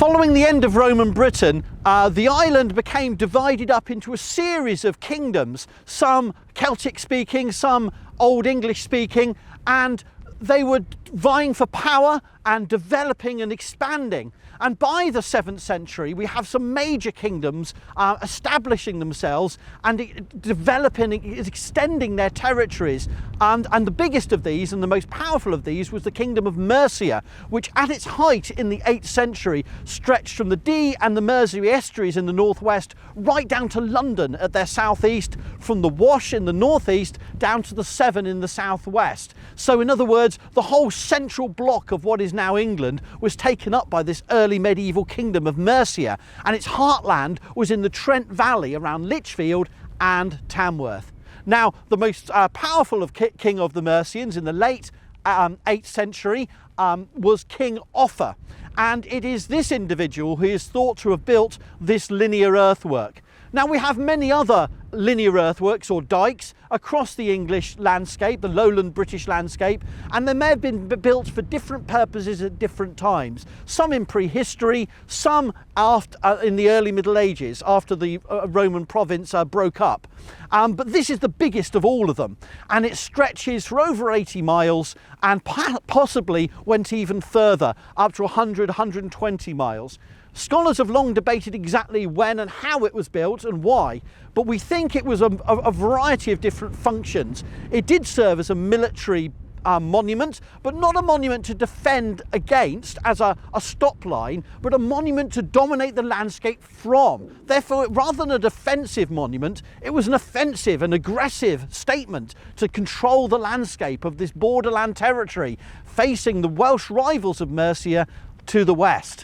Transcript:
Following the end of Roman Britain, the island became divided up into a series of kingdoms, some Celtic speaking, some Old English speaking, and they were vying for power and developing and expanding. And by the 7th century, we have some major kingdoms establishing themselves and developing, extending their territories. And the biggest of these and the most powerful of these was the Kingdom of Mercia, which at its height in the 8th century stretched from the Dee and the Mersey estuaries in the northwest right down to London at their southeast, from the Wash in the northeast down to the Severn in the southwest. So in other words, the whole central block of what is now England was taken up by this early medieval Kingdom of Mercia, and its heartland was in the Trent Valley around Lichfield and Tamworth. Now, the most powerful of King of the Mercians in the late 8th century was King Offa, and it is this individual who is thought to have built this linear earthwork. Now, we have many other linear earthworks or dykes across the English landscape, the lowland British landscape, and they may have been built for different purposes at different times. Some in prehistory, some after, in the early Middle Ages, after the Roman province broke up. But this is the biggest of all of them, and it stretches for over 80 miles and possibly went even further, up to 100, 120 miles. Scholars have long debated exactly when and how it was built and why, but we think it was a variety of different functions. It did serve as a military monument, but not a monument to defend against as a stop line, but a monument to dominate the landscape from. Therefore, rather than a defensive monument, it was an offensive and aggressive statement to control the landscape of this borderland territory, facing the Welsh rivals of Mercia to the west.